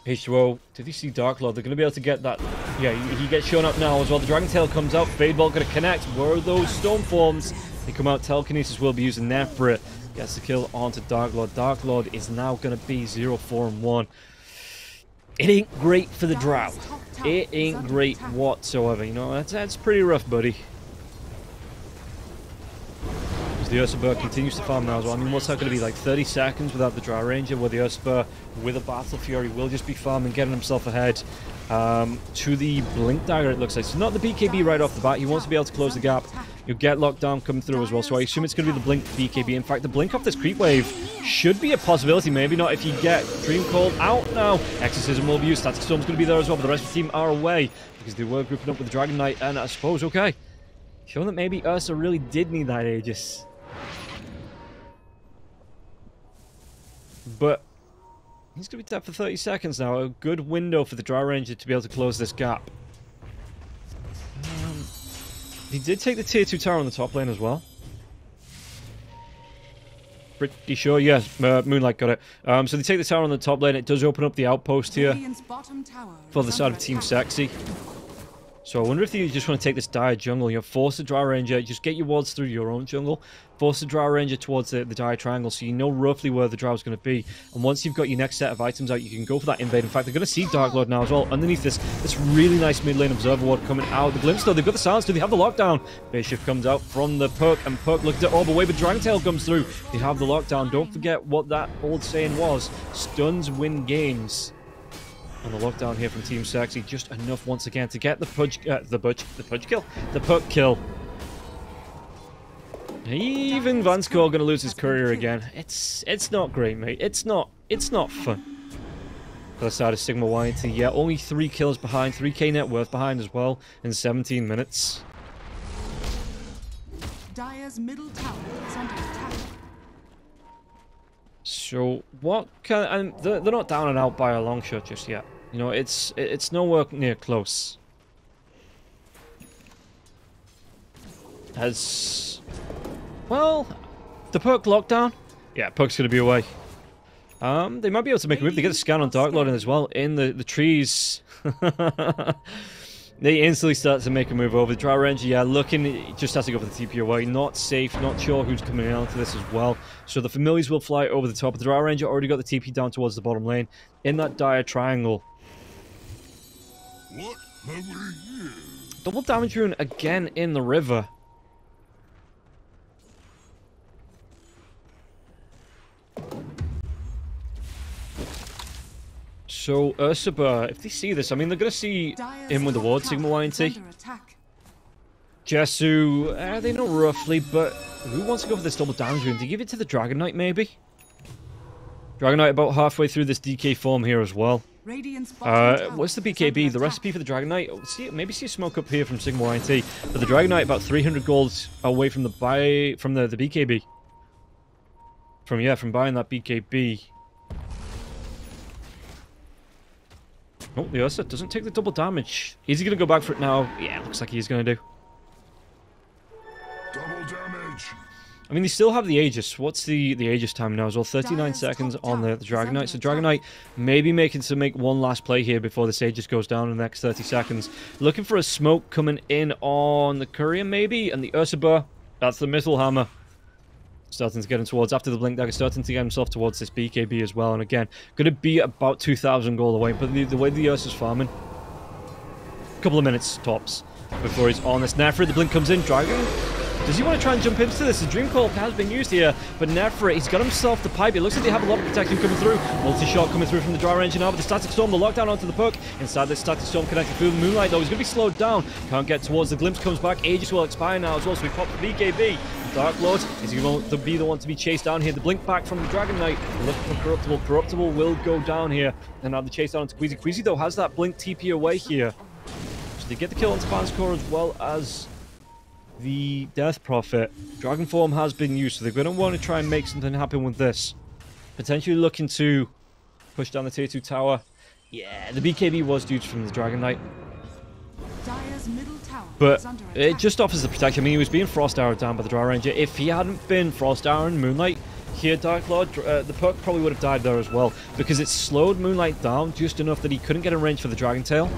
A: H2O, did you see Dark Lord? They're going to be able to get that. Yeah, he gets shown up now as well. The Dragon Tail comes out. Fadeball going to connect. Where are those Stormforms? They come out. Telekinesis will be using there for it. Gets the kill onto Dark Lord. Dark Lord is now going to be 0-4-1. It ain't great for the Drow. It ain't great whatsoever. You know, that's pretty rough, buddy. The Usurper continues to farm now as well. I mean, what's that going to be, like 30 seconds without the Drow Ranger, where the Usurper with a Battle Fury will just be farming, getting himself ahead to the Blink Dagger, it looks like. So not the BKB right off the bat. He wants to be able to close the gap. You'll get Lockdown coming through as well, so I assume it's going to be the Blink BKB. In fact, the Blink off this Creep Wave should be a possibility. Maybe not if you get Dream Cold out now. Exorcism will be used. Static Storm's going to be there as well, but the rest of the team are away because they were grouping up with the Dragon Knight, and I suppose, okay, showing that maybe Ursa really did need that Aegis. But he's going to be tapped for 30 seconds now. A good window for the Drow Ranger to be able to close this gap. He did take the tier 2 tower on the top lane as well. Pretty sure, yes. Moonlight got it. So they take the tower on the top lane. It does open up the outpost here for the side of Team Sexy. So I wonder if you just want to take this dire jungle, you know, force the Drow Ranger, just get your wards through your own jungle, force the Drow Ranger towards the dire triangle so you know roughly where the Drow's going to be. And once you've got your next set of items out, you can go for that invade. In fact, they're going to see Dark Lord now as well. Underneath this really nice mid lane Observer Ward coming out. The Glimpse though, they've got the silence, do they have the lockdown? Bishop comes out from the Perk, and Perk looked at all the way, but Dragon Tail comes through. They have the lockdown. Don't forget what that old saying was, stuns win games. And the lockdown here from Team Sexy, just enough once again to get the Perk kill. Even Vanskor going to lose his courier again. It's not great, mate. It's not fun. For the side of Sigma.YNT, yeah, only 3 kills behind, 3k net worth behind as well in 17 minutes.
B: Dire's middle tower is under attack.
A: So what can, and they're not down and out by a long shot just yet. You know, it's nowhere near close. As well, the Perk lockdown. Yeah, Perk's gonna be away. They might be able to make a move. They get a scan on Dark Lord as well in the trees. They instantly start to make a move over. The Drow Ranger, yeah, looking, just has to go for the TP away. Not safe, not sure who's coming out to this as well. So the Familiars will fly over the top. The Drow Ranger already got the TP down towards the bottom lane in that dire triangle.
D: What have we here?
A: Double damage rune again in the river. So, Usurper, if they see this, I mean, they're going to see him with the ward, Sigma.YNT. Jesu, they know roughly, but who wants to go for this double damage rune? Do you give it to the Dragon Knight, maybe? Dragon Knight about halfway through this DK form here as well. What's the BKB? The recipe for the Dragon Knight? Maybe see a smoke up here from Sigma.YNT, but the Dragon Knight about 300 gold away from the BKB. From buying that BKB. Oh, the Ursa doesn't take the double damage. Is he going to go back for it now? Yeah, looks like he's going to do.
D: Double damage.
A: I mean, they still have the Aegis. What's the Aegis time now as well? 39 seconds on the Dragon Knight. So Dragon Knight maybe make one last play here before this Aegis goes down in the next 30 seconds. Looking for a smoke coming in on the Courier maybe, and the Usurper. That's the Missile Hammer. Starting to get him towards, after the Blink Dagger, starting to get himself towards this BKB as well. And again, going to be about 2,000 gold away. But the way the Ursa's farming, a couple of minutes tops before he's on this. Nefrit, the Blink comes in. Dragon, does he want to try and jump into this? The Dream Coil has been used here, but Nefrit, he's got himself the pipe. It looks like they have a lot of protection coming through. Multi-shot coming through from the Dry Ranger now, but the Static Storm, the lockdown onto the puck. Inside the Static Storm connected through the Moonlight, though. He's going to be slowed down. Can't get towards the Glimpse, comes back. Aegis will expire now as well, so we pop the BKB. Dark Lord, is he going to be the one to be chased down here? The Blink back from the Dragon Knight. Looking for Corruptible. Corruptible will go down here. And now the chase down to Queasy. Queasy, though, has that Blink TP away here. So they get the kill onto Vanscore as well as the Death Prophet. Dragon Form has been used, so they're going to want to try and make something happen with this. Potentially looking to push down the tier 2 tower. Yeah, the BKB was due from the Dragon Knight.
B: Dire's middle tower
A: But
B: is under
A: it
B: attack.
A: just offers the protection. I mean, he was being Frost Arrowed down by the Dry Ranger. If he hadn't been Frost Arrow and Moonlight here, Dark Lord, the puck probably would have died there as well, because it slowed Moonlight down just enough that he couldn't get in range for the Dragon Tail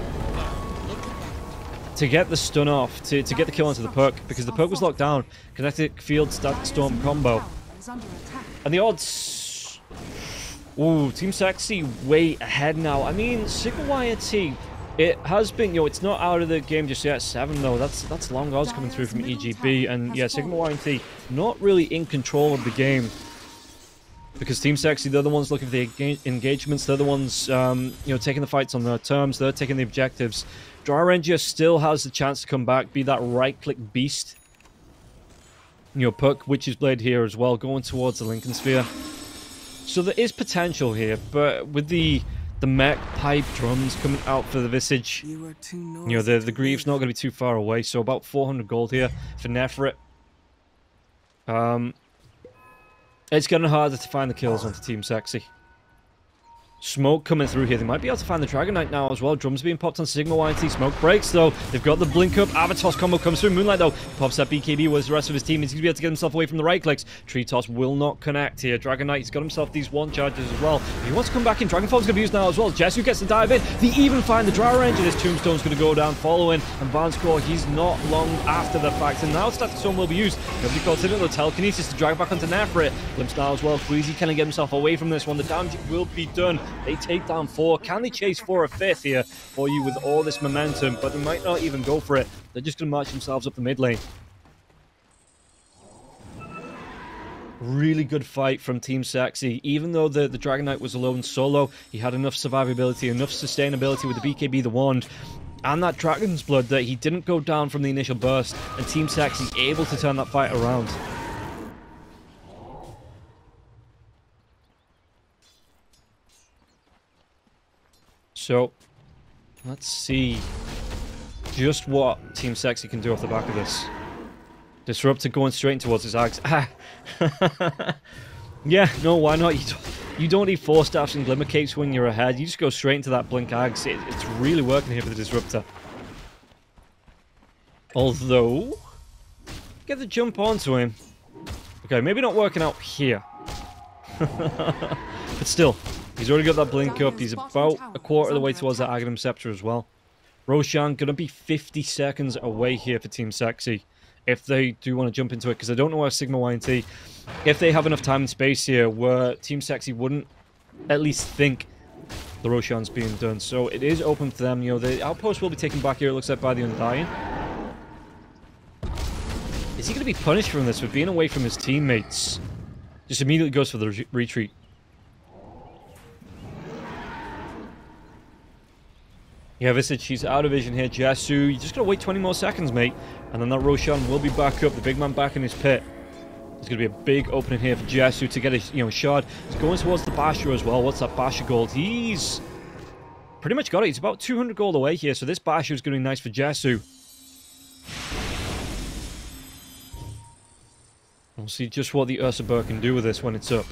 A: to get the stun off, to get the kill onto the puck, because the puck was locked down. Kinetic Field Static Storm combo.
B: Is under attack.
A: And the odds... Ooh, Team Sexy way ahead now. I mean, Sigma.YNT, it has been, you know, it's not out of the game just yet. 7 though, that's long odds coming through from EGB. And yeah, Sigma.YNT not really in control of the game, because Team Sexy, they're the ones looking for the engagements. They're the ones, you know, taking the fights on their terms. They're taking the objectives. Dry Ranger still has the chance to come back, be that right-click beast. You know, puck Witch's Blade here as well, going towards the Lincoln Sphere. So there is potential here, but with the mech pipe drums coming out for the Visage, you know, the Grieve's not going to be too far away. So about 400 gold here for Nefrit. It's getting harder to find the kills onto Team Sexy. Smoke coming through here. They might be able to find the Dragon Knight now as well. Drums being popped on Sigma.YNT. Smoke breaks, though. They've got the Blink Up. Avatos combo comes through. Moonlight, though, pops that BKB. Where's the rest of his team? He's going to be able to get himself away from the right clicks. Tree Toss will not connect here. Dragon Knight, he's got himself these one charges as well. If he wants to come back in, Dragon Form's going to be used now as well. Jesu gets to dive in. They even find the Dry Ranger. This Tombstone's going to go down following. And Vanscore, he's not long after the fact. And now Static Storm will be used. Nobody calls it, though. Telekinesis to drag back onto Nefrit. Glimpse now as well. Queasy can get himself away from this one. The damage will be done. They take down 4. Can they chase for a 5th here for you with all this momentum? But they might not even go for it. They're just going to march themselves up the mid lane. Really good fight from Team Sexy. Even though the Dragon Knight was alone solo, he had enough survivability, enough sustainability with the BKB, the wand, and that Dragon's Blood that he didn't go down from the initial burst. And Team Sexy able to turn that fight around. So, let's see just what Team Sexy can do off the back of this. Disruptor going straight towards his axe. Yeah, no, why not? You don't need 4 staffs and Glimmer Capes when you're ahead. You just go straight into that Blink Axe. It's really working here for the Disruptor. Although, get the jump onto him. Okay, maybe not working out here. But still, he's already got that Blink up. He's about a quarter of the way towards that Aghanim Scepter as well. Roshan going to be 50 seconds away here for Team Sexy, if they do want to jump into it, because I don't know where Sigma.YNT, if they have enough time and space here where Team Sexy wouldn't at least think the Roshan's being done. So it is open to them. You know, the outpost will be taken back here, it looks like, by the Undying. Is he going to be punished from this for being away from his teammates? Just immediately goes for the retreat. Yeah, Visage, she's out of vision here. Jesu, you just gotta wait 20 more seconds, mate. And then that Roshan will be back up, the big man back in his pit. There's gonna be a big opening here for Jesu to get a shard. He's going towards the Basher as well. What's that Basher gold? He's pretty much got it. He's about 200 gold away here, so this Basher is gonna be nice for Jesu. We'll see just what the Ursa Burr can do with this when it's up.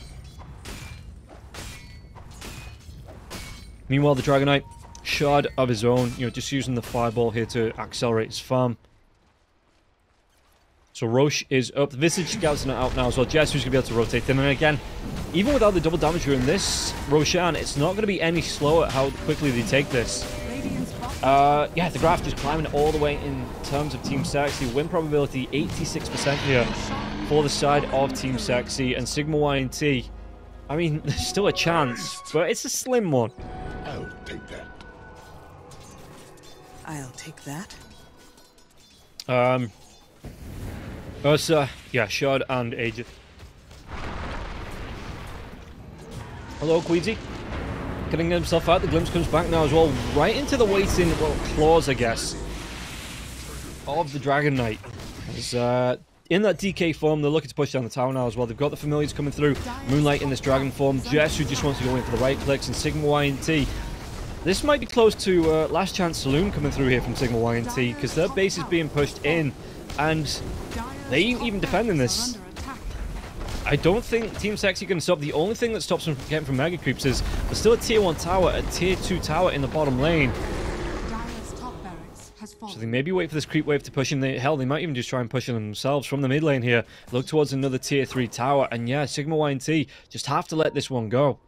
A: Meanwhile, the Dragon Knight, shard of his own, just using the fireball here to accelerate his farm. So Roche is up. The Visage scouts are out now as well. Jesu's going to be able to rotate in. And again, even without the double damage during this Roshan, it's not going to be any slower at how quickly they take this.
B: Radiant's bottom
A: Yeah, the graph just climbing all the way in terms of Team Sexy. Win probability 86% here for the side of Team Sexy. And Sigma.YNT, I mean, there's still a chance, but it's a slim one.
D: I'll take that.
B: I'll take that.
A: Ursa, yeah, Shard and Aegis. Hello, Queasy. Getting himself out. The glimpse comes back now as well, right into the waiting, well, claws, I guess, of the Dragon Knight. As, in that DK form, they're looking to push down the tower now as well. They've got the familiars coming through. Moonlight in this dragon form. Jess, who just wants to go in for the right clicks, and Sigma.YNT. This might be close to Last Chance Saloon coming through here from Sigma.YNT, because their base is being pushed in, and they ain't even defending this. I don't think Team Sexy can stop. The only thing that stops them from getting from Mega Creeps is there's still a tier 1 tower, a tier 2 tower in the bottom lane. So they maybe wait for this creep wave to push in. Hell, they might even just try and push in themselves from the mid lane here. Look towards another tier 3 tower. And yeah, Sigma.YNT just have to let this one go.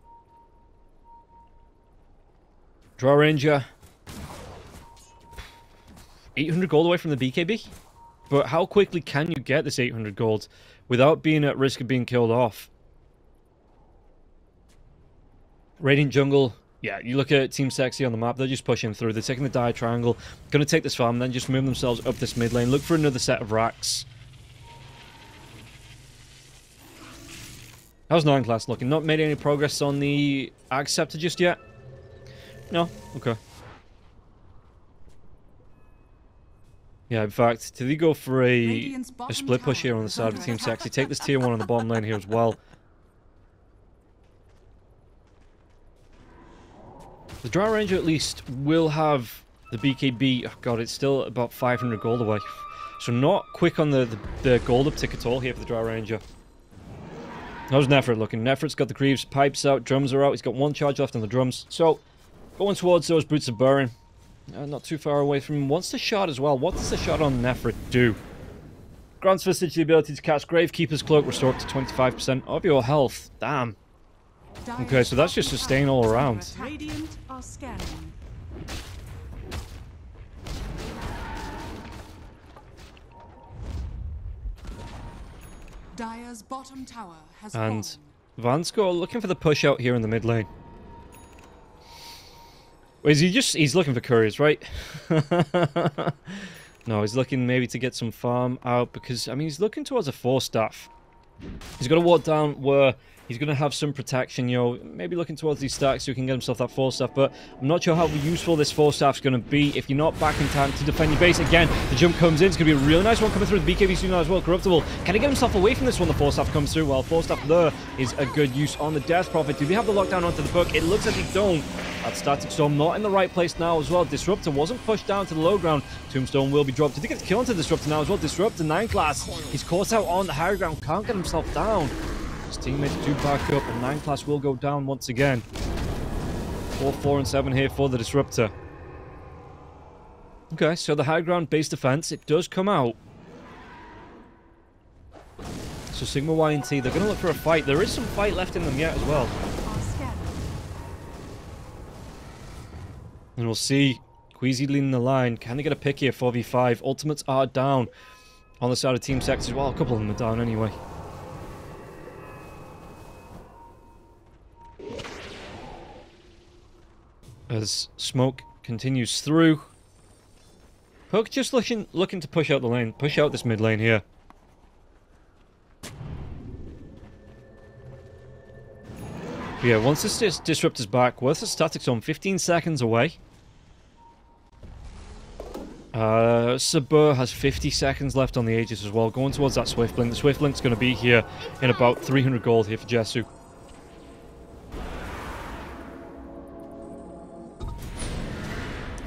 A: Draw Ranger. 800 gold away from the BKB. But how quickly can you get this 800 gold without being at risk of being killed off? Radiant Jungle. Yeah, you look at Team Sexy on the map, they're just pushing through. They're taking the dire triangle. Going to take this farm, then just move themselves up this mid lane. Look for another set of racks. How's 9 class looking? Not made any progress on the Ag Scepter just yet? No? Okay. Yeah, in fact, did he go for a split push here on the side of Team Sexy? Take this tier 1 on the bottom lane here as well. The Drow Ranger at least will have the BKB. Oh god, it's still about 500 gold away. So not quick on the gold uptick at all here for the Drow Ranger. How's Nefrit looking? Nefrit's got the Greaves, pipes out, drums are out. He's got 1 charge left on the drums. So, going towards those Brutes of Burren. Not too far away from him. Wants the shot as well. What does the shot on Nefrit do? Grants Visage the ability to cast Gravekeeper's Cloak, restore up to 25% of your health. Damn. Okay, so that's just sustain all around.
B: Radiant are scanning. Dire's bottom tower has fallen.
A: And Vansko looking for the push out here in the mid lane. Or is he just... he's looking for couriers, right? No, he's looking maybe to get some farm out because, I mean, he's looking towards a 4-staff. He's got to walk down where he's going to have some protection, you know, maybe looking towards these stacks so he can get himself that 4-staff, but I'm not sure how useful this 4-staff's going to be if you're not back in time to defend your base. Again, the jump comes in. It's going to be a really nice one coming through. The BKB soon as well. Corruptible. Can he get himself away from this one? The 4-staff comes through. Well, 4-staff there is a good use on the Death Prophet. Do they have the lockdown onto the book? It looks like they don't. That Static Storm not in the right place now as well. Disruptor wasn't pushed down to the low ground. Tombstone will be dropped. Did he get the kill onto Disruptor now as well? Disruptor 9 class. He's caught out on the higher ground. Can't get himself down. His teammates do back up, and 9 class will go down once again. 4, 4, and 7 here for the Disruptor. Okay, so the high ground base defense, it does come out. So Sigma.YNT, they're going to look for a fight. There is some fight left in them yet as well. And we'll see Queasy leading the line. Can they get a pick here? 4v5. Ultimates are down on the side of Team Sex as well. A couple of them are down anyway. As smoke continues through. Puck just looking to push out the lane. Push out this mid lane here. But yeah, once this Disruptor's back, worth the Static Zone 15 seconds away. Sabur has 50 seconds left on the Aegis as well, going towards that Swift Blink. The Swift Blink's going to be here in about 300 gold here for Jesu.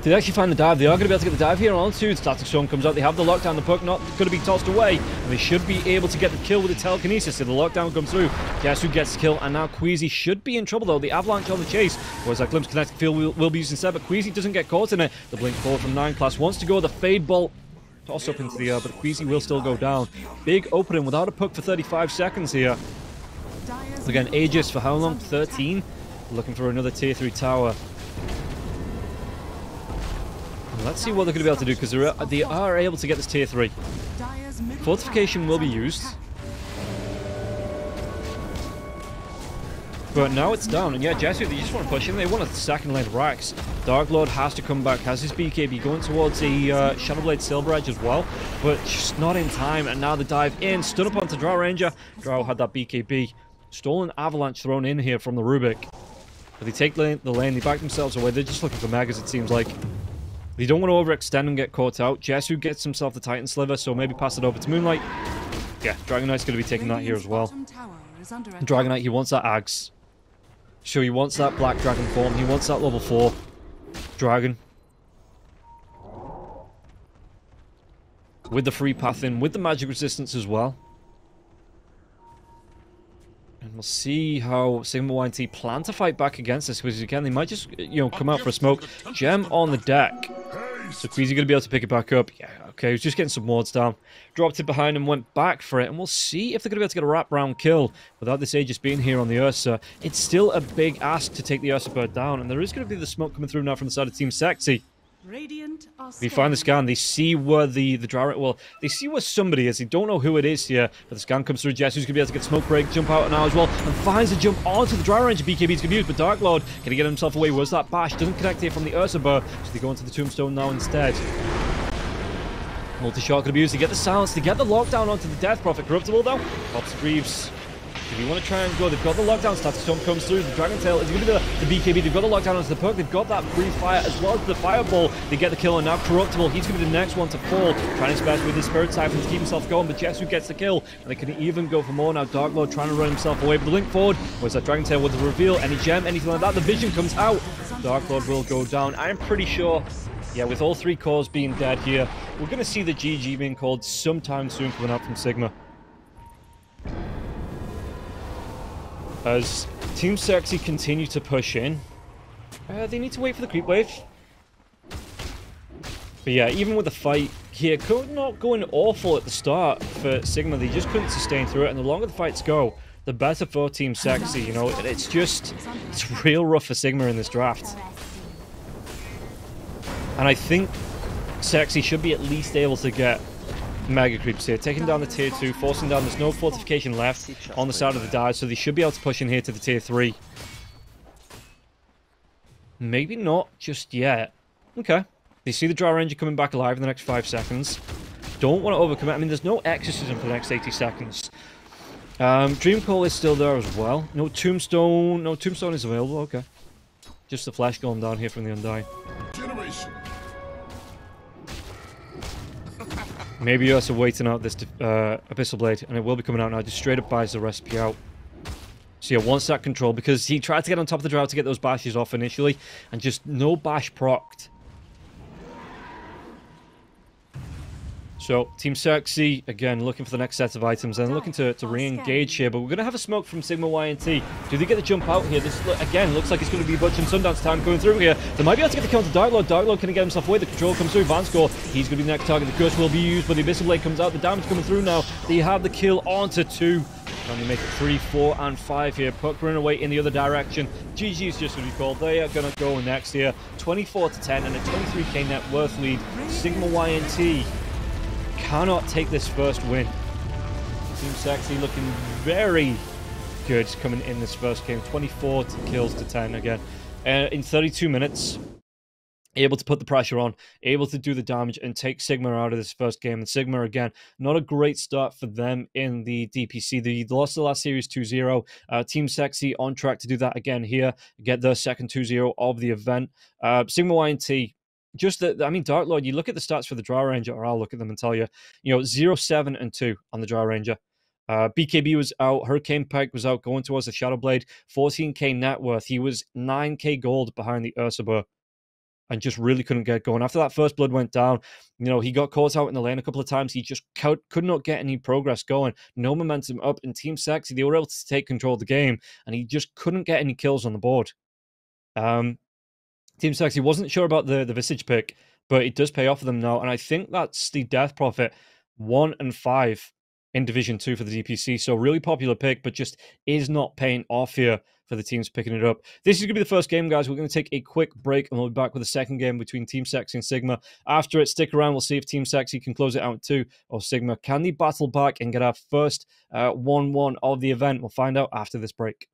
A: Did they actually find the dive? They are going to be able to get the dive here onto. Static Storm comes out. They have the lockdown. The puck not going to be tossed away. And they should be able to get the kill with the telekinesis. So the lockdown comes through. Jesu gets the kill. And now Queasy should be in trouble though. The Avalanche on the chase. Whereas that Glimpse Kinetic Field will be used instead. But Queasy doesn't get caught in it. The Blink forward from 9 class wants to go. The Fade Bolt. Toss up into the air. But Queasy will still go down. Big opening without a puck for 35 seconds here. Again, Aegis for how long? 13. Looking for another tier 3 tower. Let's see what they're going to be able to do, because they are able to get this tier 3.
B: Dire's middle
A: Fortification
B: tower
A: will be
B: is under
A: used.
B: attack.
A: But now it's down, and yeah, Jesuit, they just want to push in. They want a second lane of racks. Dark Lord has to come back, has his BKB going towards the Shadowblade Silver Edge as well, but just not in time. And now the dive in, stun up onto Drow Ranger. Drow had that BKB. Stolen Avalanche thrown in here from the Rubik. But they take the lane, they back themselves away. They're just looking for Megas, it seems like. They don't want to overextend and get caught out. Jesuit gets himself the Titan Sliver, so maybe pass it over to Moonlight. Yeah, Dragon Knight's going to be taking that here as well.
B: Radiant's bottom tower is under attack.
A: Dragon Knight, he wants that Ags. So he wants that Black Dragon form. He wants that level 4 Dragon. With the free path in, with the magic resistance as well. And we'll see how Sigma.YNT plan to fight back against this, because again, they might just, come out for a smoke. Gem on the deck. So Queasy going to be able to pick it back up. Yeah, okay, he's just getting some wards down. Dropped it behind and went back for it. And we'll see if they're going to be able to get a wrap-round kill without this Aegis being here on the Ursa. It's still a big ask to take the Ursa bird down. And there is going to be the smoke coming through now from the side of Team Sexy.
B: Radiant are
A: They find the scan, they see where the Dryad, well, they see where somebody is, they don't know who it is here, but the scan comes through. Jesu's going to be able to get smoke break, jump out now as well, and finds a jump onto the Dry Ranger. BKB's going to be used, but Dark Lord can he get himself away. Where's that bash? Doesn't connect here from the Ursa Burr, so they go into the Tombstone now instead. Multi-shot going to be used to get the silence, to get the lockdown onto the Death Prophet. Corruptible though, pops Greaves. If you want to try and go, they've got the lockdown. Static Storm comes through. The Dragon Tail is going to be the BKB. They've got the lockdown onto the perk. They've got that free fire as well as the Fireball. They get the kill, and now Corruptible, he's going to be the next one to fall. Trying his best with his Spirit Siphon to keep himself going, but Jesu gets the kill, and they can even go for more now. Dark Lord trying to run himself away, but the link forward was that Dragon Tail with the reveal. Any gem, anything like that. The vision comes out. Dark Lord will go down. I'm pretty sure, yeah, with all 3 cores being dead here, we're going to see the GG being called sometime soon coming out from Sigma. As Team Sexy continue to push in, they need to wait for the creep wave. But yeah, even with the fight here, not going awful at the start for Sigma, they just couldn't sustain through it, and the longer the fights go, the better for Team Sexy, it's real rough for Sigma in this draft. And I think Sexy should be at least able to get Mega Creeps here, taking down the tier 2, forcing down. There's no fortification left on the side of the dive, so they should be able to push in here to the tier 3. Maybe not just yet. Okay. They see the Drow Ranger coming back alive in the next 5 seconds. Don't want to overcommit. I mean, there's no Exorcism for the next 80 seconds. Dream Call is still there as well. No Tombstone. No Tombstone is available. Okay. Just the flash going down here from the Undying.
D: Generation.
A: Maybe us are waiting out this Abyssal Blade, and it will be coming out now. Just straight up buys the recipe out. So yeah, wants that control, because he tried to get on top of the Drow to get those bashes off initially, and just no bash procced. So, Team Sexy, again, looking for the next set of items, and looking to re-engage here, but we're going to have a smoke from Sigma.YNT. Do they get the jump out here? This, again, looks like it's going to be Butch and Sundance time going through here. They might be able to get the counter Dark Lord. Dark Lord can get himself away. The control comes through. Vanscore, he's going to be the next target. The curse will be used, but the Abyssal Blade comes out. The damage coming through now. They have the kill onto 2. And they make it 3, 4, and 5 here. Puck running away in the other direction. GG is just what we call. They are going to go next here. 24 to 10 and a 23k net worth lead. Sigma.YNT cannot take this first win. Team Sexy looking very good coming in this first game. 24 kills to 10 again. In 32 minutes. Able to put the pressure on, able to do the damage and take Sigma out of this first game. And Sigma, again, not a great start for them in the DPC. They lost the last series 2-0. Team Sexy on track to do that again here, get their second 2-0 of the event. Sigma.YNT, just I mean, Dark Lord, you look at the stats for the Drow Ranger, or I'll look at them and tell you, 0, 7, and 2 on the Drow Ranger. BKB was out, Hurricane Pike was out, going towards the Shadow Blade, 14k net worth. He was 9k gold behind the Ursula, and just really couldn't get going. After that first blood went down, he got caught out in the lane a couple of times. He just could not get any progress going. No momentum up. In Team Sexy, they were able to take control of the game, and he just couldn't get any kills on the board. Team Sexy wasn't sure about the Visage pick, but it does pay off for them now, and I think that's the Death Prophet 1 and 5 in Division 2 for the DPC. So really popular pick, but just is not paying off here for the teams picking it up. This is going to be the first game, guys. We're going to take a quick break, and we'll be back with the second game between Team Sexy and Sigma. After it, stick around. We'll see if Team Sexy can close it out too, or Sigma. Can they battle back and get our first 1-1 of the event? We'll find out after this break.